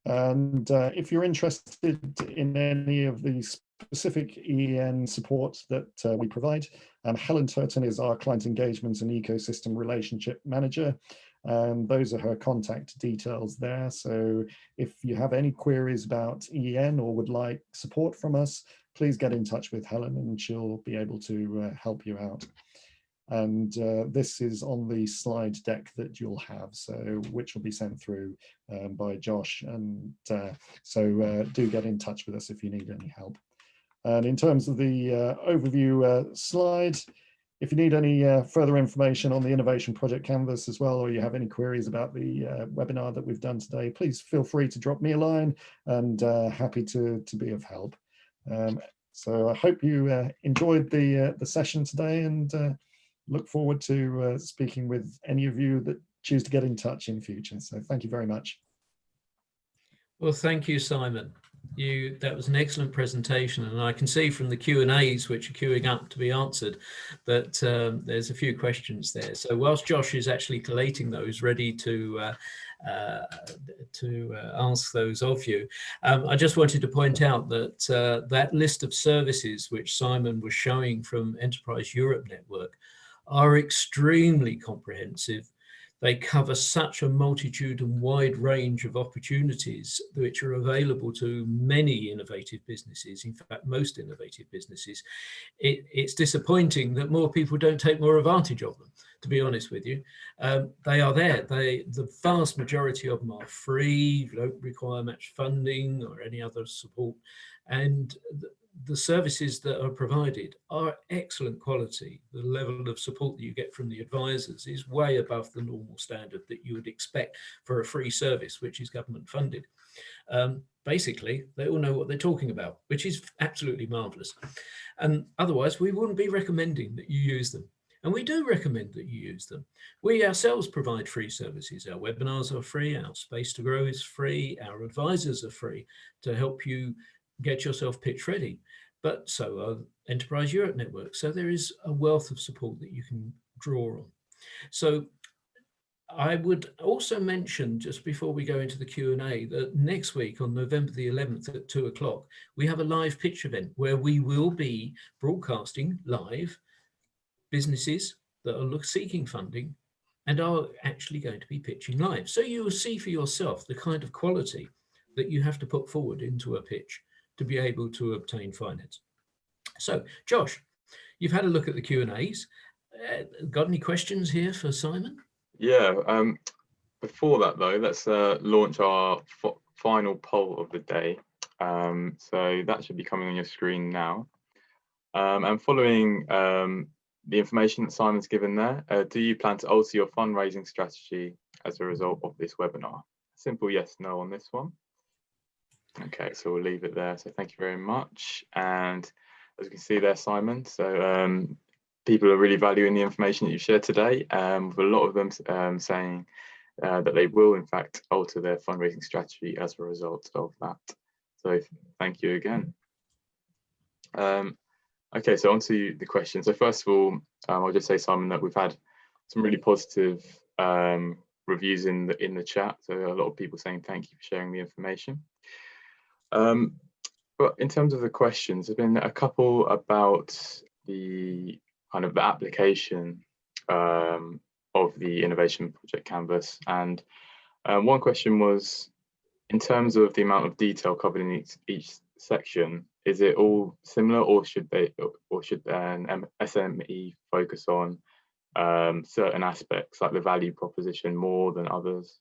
And if you're interested in any of the specific EEN support that we provide, Helen Turton is our client engagement and ecosystem relationship manager. Those are her contact details there. So if you have any queries about EEN or would like support from us, please get in touch with Helen and she'll be able to help you out. And this is on the slide deck that you'll have, so which will be sent through by Josh. And so do get in touch with us if you need any help. And in terms of the overview slide, if you need any further information on the Innovation Project Canvas as well, or you have any queries about the webinar that we've done today, please feel free to drop me a line, and happy to be of help. So I hope you enjoyed the session today, and look forward to speaking with any of you that choose to get in touch in future. So thank you very much. Well, thank you, Simon. That was an excellent presentation, and I can see from the Q&As which are queuing up to be answered that there's a few questions there. So whilst Josh is actually collating those, ready to ask those of you, I just wanted to point out that that list of services which Simon was showing from Enterprise Europe Network are extremely comprehensive. They cover such a multitude and wide range of opportunities which are available to many innovative businesses, in fact, most innovative businesses. It's disappointing that more people don't take more advantage of them, to be honest with you. They are there. The vast majority of them are free, don't require much funding or any other support. And the services that are provided are excellent quality. The level of support that you get from the advisors is way above the normal standard that you would expect for a free service, which is government funded. Basically, they all know what they're talking about, which is absolutely marvelous. And otherwise, we wouldn't be recommending that you use them. And we do recommend that you use them. We ourselves provide free services. Our webinars are free, our Space to Grow is free, our advisors are free to help you get yourself pitch ready, but so are Enterprise Europe Network. So there is a wealth of support that you can draw on. So I would also mention, just before we go into the Q&A, that next week on November the 11th at 2 o'clock, we have a live pitch event where we will be broadcasting live businesses that are seeking funding and are actually going to be pitching live. So you will see for yourself the kind of quality that you have to put forward into a pitch to be able to obtain finance. So, Josh, you've had a look at the Q&As. Got any questions here for Simon? Yeah, before that though, let's launch our final poll of the day. So that should be coming on your screen now. And following the information that Simon's given there, do you plan to alter your fundraising strategy as a result of this webinar? Simple yes, no on this one. Okay, so we'll leave it there. So thank you very much. And as you can see there, Simon, so people are really valuing the information that you've shared today, with a lot of them saying that they will in fact alter their fundraising strategy as a result of that. So thank you again. Okay, so on to the question. So first of all, I'll just say, Simon, that we've had some really positive reviews in the chat. So a lot of people saying thank you for sharing the information. But in terms of the questions, there's been a couple about the kind of the application of the Innovation Project Canvas. And one question was, in terms of the amount of detail covered in each section, is it all similar, or should an SME focus on certain aspects like the value proposition more than others?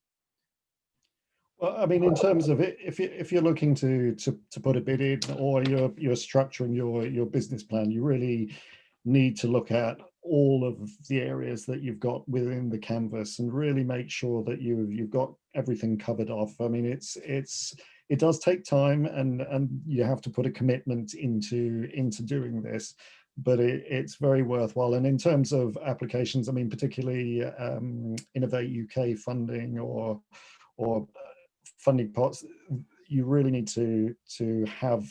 Well, I mean, in terms of it, if you're looking to put a bid in, or you're structuring your business plan, you really need to look at all of the areas that you've got within the canvas and really make sure that you've got everything covered off. I mean, it does take time, and you have to put a commitment into doing this. but it's very worthwhile. And in terms of applications, I mean, particularly Innovate UK funding or funding pots, you really need to have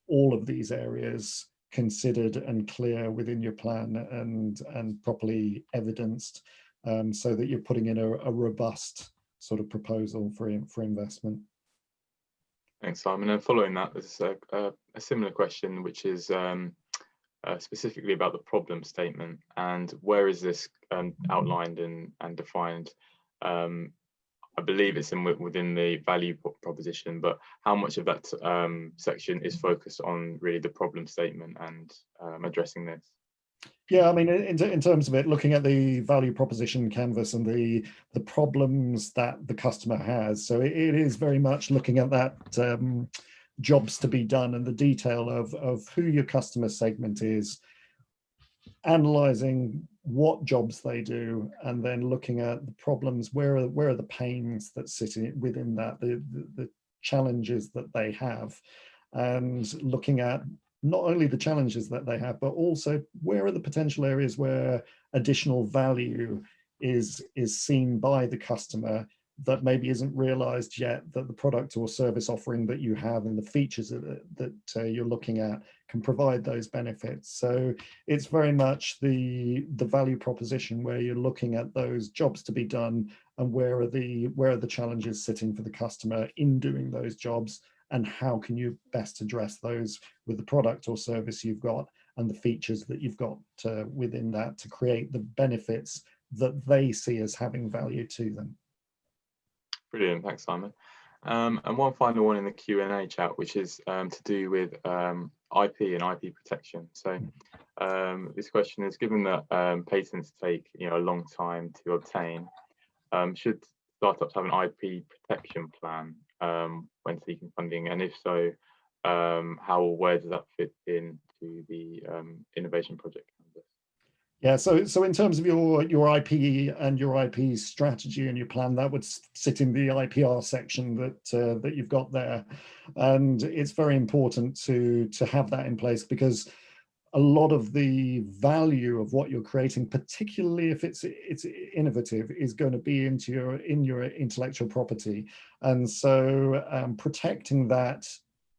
all of these areas considered and clear within your plan and properly evidenced, so that you're putting in a robust sort of proposal for investment. Thanks, Simon. And following that, there's a similar question, which is specifically about the problem statement, and where is this outlined and defined? I believe it's within the value proposition, but how much of that section is focused on really the problem statement and addressing this? Yeah, I mean, in terms of it, looking at the value proposition canvas and the problems that the customer has. So it is very much looking at that jobs to be done and the detail of who your customer segment is, analyzing what jobs they do, and then looking at the problems, where are the pains that sit within that, the challenges that they have, and looking at not only the challenges that they have, but also where are the potential areas where additional value is seen by the customer that maybe isn't realized yet, that the product or service offering that you have and the features that you're looking at can provide those benefits. So it's very much the value proposition where you're looking at those jobs to be done and where are the challenges sitting for the customer in doing those jobs, and how can you best address those with the product or service you've got and the features that you've got within that to create the benefits that they see as having value to them. Brilliant, thanks, Simon. And one final one in the Q&A chat, which is to do with IP and IP protection. So this question is, given that patents take a long time to obtain, should startups have an IP protection plan when seeking funding, and if so, where does that fit into the innovation project canvas? Yeah, so in terms of your IP and your IP strategy and your plan, that would sit in the IPR section that you've got there, and it's very important to have that in place, because a lot of the value of what you're creating, particularly if it's innovative, is going to be in your intellectual property, and so protecting that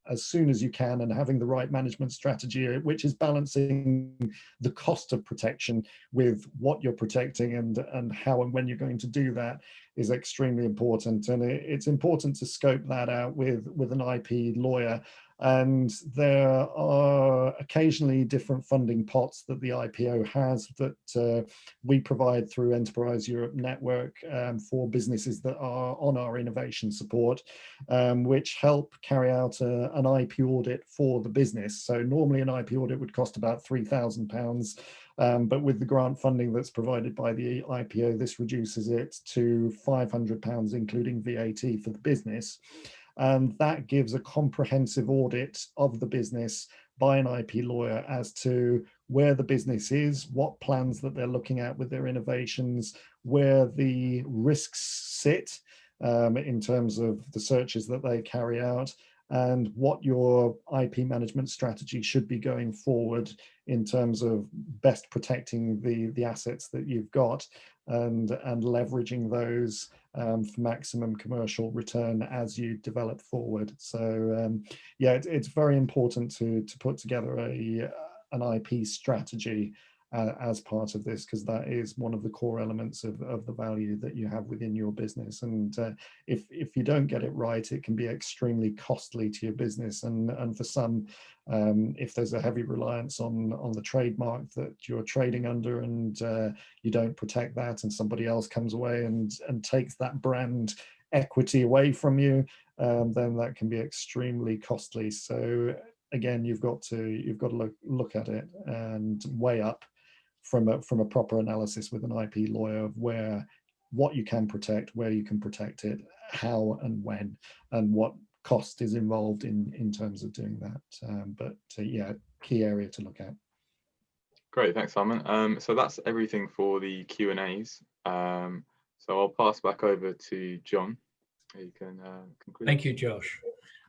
as soon as you can and having the right management strategy, which is balancing the cost of protection with what you're protecting and how and when you're going to do that, is extremely important. And it's important to scope that out with an IP lawyer. And there are occasionally different funding pots that the IPO has that we provide through Enterprise Europe Network for businesses that are on our innovation support, which help carry out an IP audit for the business. So normally an IP audit would cost about £3,000, but with the grant funding that's provided by the IPO, this reduces it to £500, including VAT for the business. And that gives a comprehensive audit of the business by an IP lawyer as to where the business is, what plans that they're looking at with their innovations, where the risks sit in terms of the searches that they carry out, and what your IP management strategy should be going forward in terms of best protecting the assets that you've got and leveraging those for maximum commercial return as you develop forward. So yeah, it's very important to put together an IP strategy as part of this, because that is one of the core elements of the value that you have within your business. And if you don't get it right, it can be extremely costly to your business. And for some, if there's a heavy reliance on the trademark that you're trading under and you don't protect that, and somebody else comes away and takes that brand equity away from you, then that can be extremely costly. So again, you've got to look at it and weigh up from a proper analysis with an IP lawyer of what you can protect, where you can protect it, how and when, and what cost is involved in terms of doing that. But yeah, key area to look at. Great, thanks, Simon. So that's everything for the Q&As. So I'll pass back over to John. You can conclude. Thank you, Josh.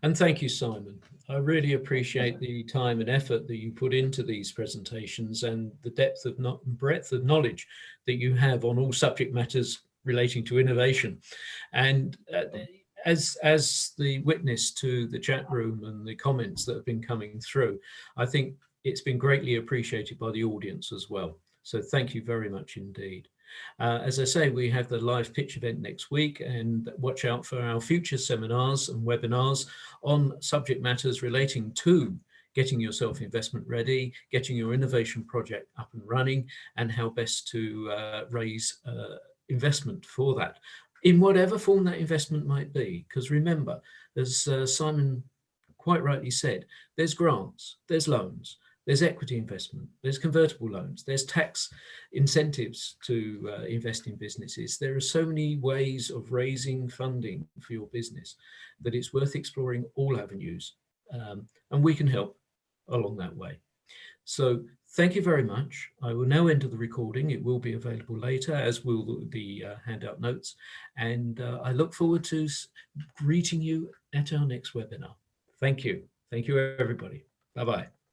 And thank you, Simon. I really appreciate the time and effort that you put into these presentations and the depth of breadth of knowledge that you have on all subject matters relating to innovation. And as the witness to the chat room and the comments that have been coming through, I think it's been greatly appreciated by the audience as well. So thank you very much indeed. As I say, we have the live pitch event next week, and watch out for our future seminars and webinars on subject matters relating to getting yourself investment ready, getting your innovation project up and running, and how best to raise investment for that, in whatever form that investment might be. Because remember, as Simon quite rightly said, there's grants, there's loans, there's equity investment, there's convertible loans, there's tax incentives to invest in businesses. There are so many ways of raising funding for your business that it's worth exploring all avenues, and we can help along that way. So thank you very much. I will now enter the recording. It will be available later, as will the handout notes. And I look forward to greeting you at our next webinar. Thank you. Thank you, everybody. Bye-bye.